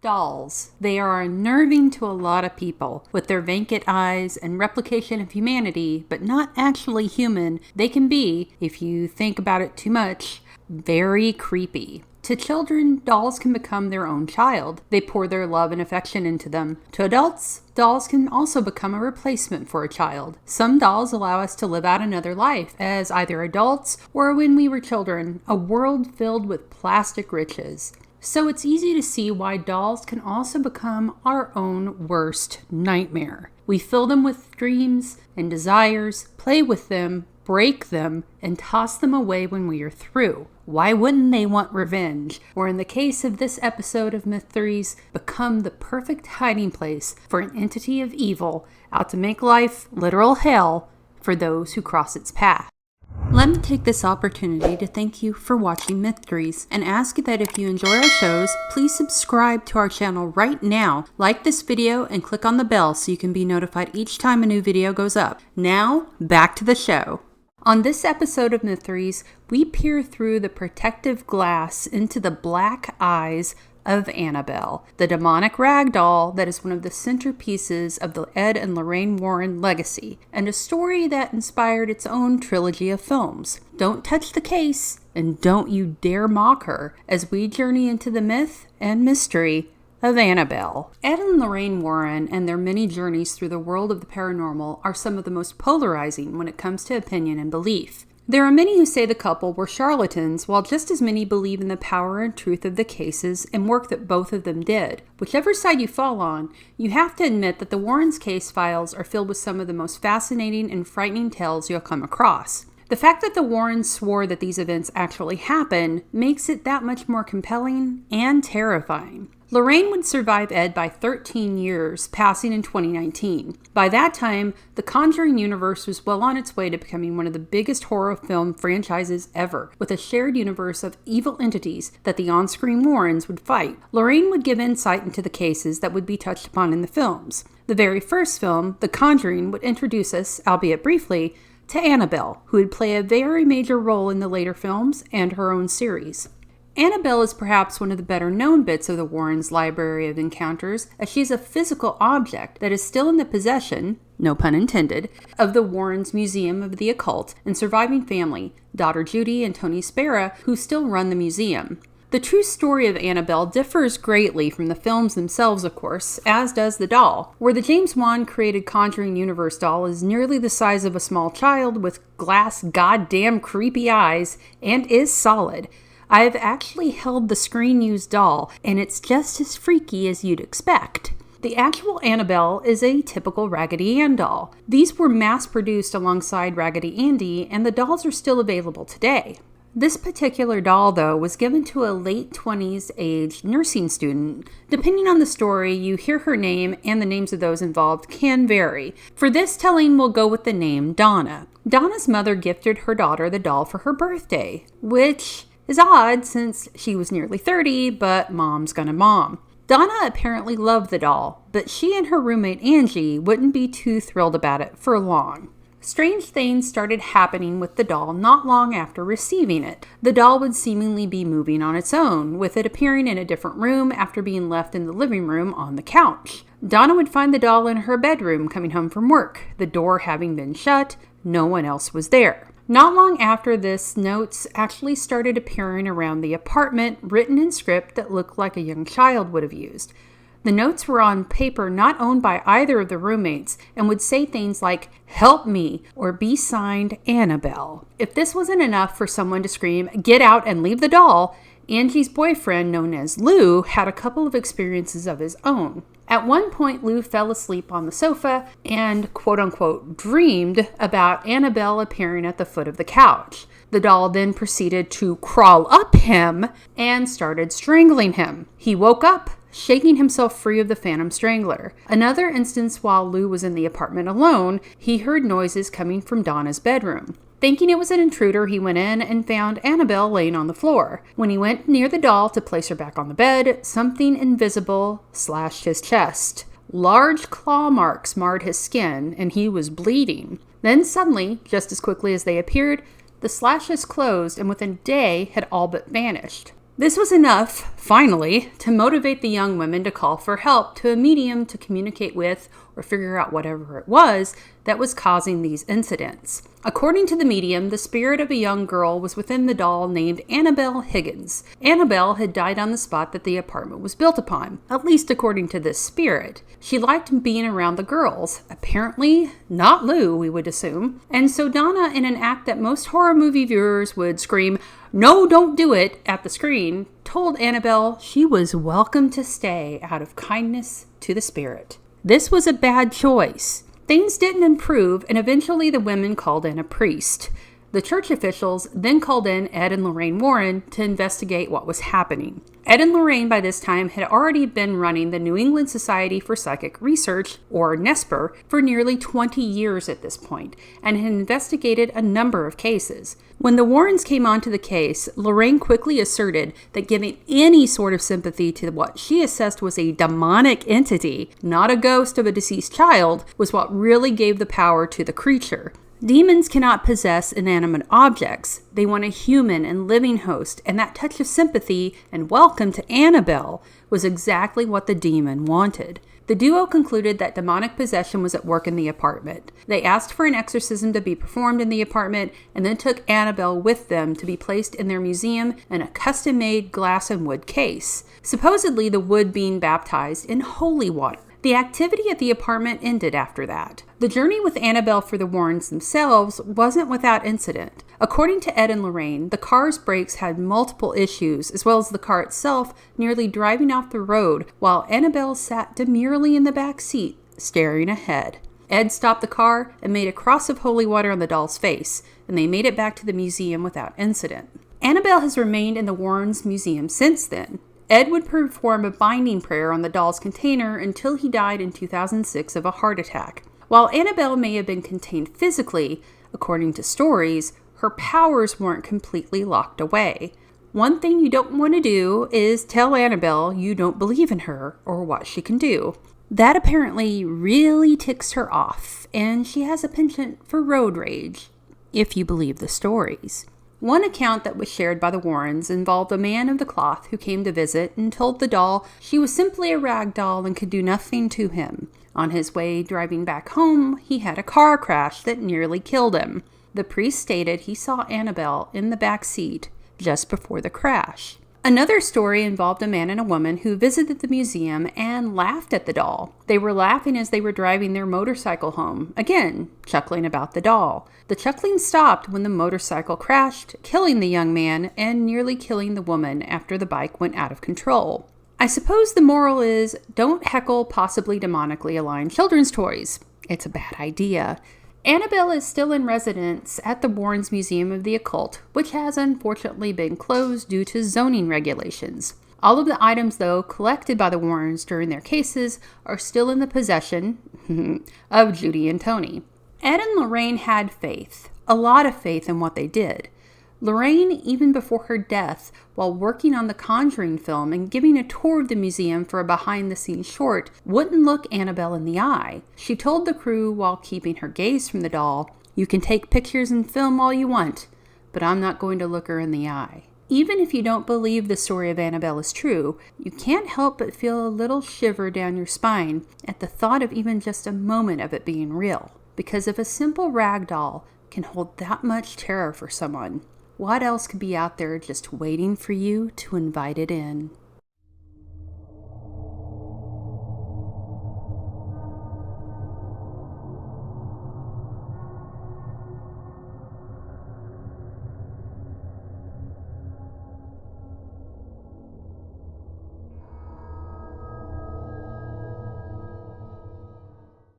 Dolls. They are unnerving to a lot of people. With their vacant eyes and replication of humanity, but not actually human, they can be, if you think about it too much, very creepy. To children, dolls can become their own child. They pour their love and affection into them. To adults, dolls can also become a replacement for a child. Some dolls allow us to live out another life as either adults or when we were children, a world filled with plastic riches. So it's easy to see why dolls can also become our own worst nightmare. We fill them with dreams and desires, play with them, break them, and toss them away when we are through. Why wouldn't they want revenge? Or in the case of this episode of Mytheries, become the perfect hiding place for an entity of evil out to make life literal hell for those who cross its path. Let me take this opportunity to thank you for watching Mytheries and ask that if you enjoy our shows, please subscribe to our channel right now, like this video, and click on the bell so you can be notified each time a new video goes up. Now, back to the show. On this episode of Mytheries, we peer through the protective glass into the black eyes of Annabelle, the demonic rag doll that is one of the centerpieces of the Ed and Lorraine Warren legacy, and a story that inspired its own trilogy of films. Don't touch the case, and don't you dare mock her, as we journey into the myth and mystery of Annabelle. Ed and Lorraine Warren and their many journeys through the world of the paranormal are some of the most polarizing when it comes to opinion and belief. There are many who say the couple were charlatans, while just as many believe in the power and truth of the cases and work that both of them did. Whichever side you fall on, you have to admit that the Warrens case files are filled with some of the most fascinating and frightening tales you'll come across. The fact that the Warrens swore that these events actually happened makes it that much more compelling and terrifying. Lorraine would survive Ed by 13 years, passing in 2019. By that time, the Conjuring universe was well on its way to becoming one of the biggest horror film franchises ever, with a shared universe of evil entities that the on-screen Warrens would fight. Lorraine would give insight into the cases that would be touched upon in the films. The very first film, The Conjuring, would introduce us, albeit briefly, to Annabelle, who would play a very major role in the later films and her own series. Annabelle is perhaps one of the better known bits of the Warrens' library of encounters, as she is a physical object that is still in the possession, no pun intended, of the Warrens' Museum of the Occult and surviving family, daughter Judy and Tony Spera, who still run the museum. The true story of Annabelle differs greatly from the films themselves, of course, as does the doll, where the James Wan created Conjuring Universe doll is nearly the size of a small child with glass goddamn creepy eyes and is solid. I have actually held the screen-used doll, and it's just as freaky as you'd expect. The actual Annabelle is a typical Raggedy Ann doll. These were mass-produced alongside Raggedy Andy, and the dolls are still available today. This particular doll, though, was given to a late 20s age nursing student. Depending on the story, you hear her name and the names of those involved can vary. For this telling, we'll go with the name Donna. Donna's mother gifted her daughter the doll for her birthday, which is odd since she was nearly 30, but mom's gonna mom. Donna apparently loved the doll, but she and her roommate Angie wouldn't be too thrilled about it for long. Strange things started happening with the doll not long after receiving it. The doll would seemingly be moving on its own, with it appearing in a different room after being left in the living room on the couch. Donna would find the doll in her bedroom coming home from work, the door having been shut, no one else was there. Not long after this, notes actually started appearing around the apartment, written in script that looked like a young child would have used. The notes were on paper not owned by either of the roommates and would say things like, "Help me," or be signed Annabelle. If this wasn't enough for someone to scream, "Get out and leave the doll," Angie's boyfriend, known as Lou, had a couple of experiences of his own. At one point, Lou fell asleep on the sofa and, quote-unquote, dreamed about Annabelle appearing at the foot of the couch. The doll then proceeded to crawl up him and started strangling him. He woke up, shaking himself free of the phantom strangler. Another instance, while Lou was in the apartment alone, he heard noises coming from Donna's bedroom. Thinking it was an intruder, he went in and found Annabelle laying on the floor. When he went near the doll to place her back on the bed, something invisible slashed his chest. Large claw marks marred his skin, and he was bleeding. Then suddenly, just as quickly as they appeared, the slashes closed and within a day had all but vanished. This was enough, finally, to motivate the young women to call for help to a medium to communicate with or figure out whatever it was that was causing these incidents. According to the medium, the spirit of a young girl was within the doll named Annabelle Higgins. Annabelle had died on the spot that the apartment was built upon, at least according to this spirit. She liked being around the girls, apparently not Lou, we would assume. And so Donna, in an act that most horror movie viewers would scream, "No, don't do it," at the screen, told Annabelle she was welcome to stay out of kindness to the spirit. This was a bad choice. Things didn't improve, and eventually the women called in a priest. The church officials then called in Ed and Lorraine Warren to investigate what was happening. Ed and Lorraine by this time had already been running the New England Society for Psychic Research, or NESPR, for nearly 20 years at this point, and had investigated a number of cases. When the Warrens came onto the case, Lorraine quickly asserted that giving any sort of sympathy to what she assessed was a demonic entity, not a ghost of a deceased child, was what really gave the power to the creature. Demons cannot possess inanimate objects. They want a human and living host, and that touch of sympathy and welcome to Annabelle was exactly what the demon wanted. The duo concluded that demonic possession was at work in the apartment. They asked for an exorcism to be performed in the apartment and then took Annabelle with them to be placed in their museum in a custom-made glass and wood case, supposedly the wood being baptized in holy water. The activity at the apartment ended after that. The journey with Annabelle for the Warrens themselves wasn't without incident. According to Ed and Lorraine, the car's brakes had multiple issues, as well as the car itself nearly driving off the road, while Annabelle sat demurely in the back seat, staring ahead. Ed stopped the car and made a cross of holy water on the doll's face, and they made it back to the museum without incident. Annabelle has remained in the Warrens Museum since then. Ed would perform a binding prayer on the doll's container until he died in 2006 of a heart attack. While Annabelle may have been contained physically, according to stories, her powers weren't completely locked away. One thing you don't want to do is tell Annabelle you don't believe in her or what she can do. That apparently really ticks her off, and she has a penchant for road rage, if you believe the stories. One account that was shared by the Warrens involved a man of the cloth who came to visit and told the doll she was simply a rag doll and could do nothing to him. On his way driving back home, he had a car crash that nearly killed him. The priest stated he saw Annabelle in the back seat just before the crash. Another story involved a man and a woman who visited the museum and laughed at the doll. They were laughing as they were driving their motorcycle home, again, chuckling about the doll. The chuckling stopped when the motorcycle crashed, killing the young man and nearly killing the woman after the bike went out of control. I suppose the moral is, don't heckle possibly demonically aligned children's toys. It's a bad idea. Annabelle is still in residence at the Warrens Museum of the Occult, which has unfortunately been closed due to zoning regulations. All of the items, though, collected by the Warrens during their cases are still in the possession of Judy and Tony. Ed and Lorraine had faith, a lot of faith in what they did. Lorraine, even before her death, while working on the Conjuring film and giving a tour of the museum for a behind-the-scenes short, wouldn't look Annabelle in the eye. She told the crew while keeping her gaze from the doll, "You can take pictures and film all you want, but I'm not going to look her in the eye." Even if you don't believe the story of Annabelle is true, you can't help but feel a little shiver down your spine at the thought of even just a moment of it being real. Because if a simple rag doll can hold that much terror for someone, what else could be out there just waiting for you to invite it in?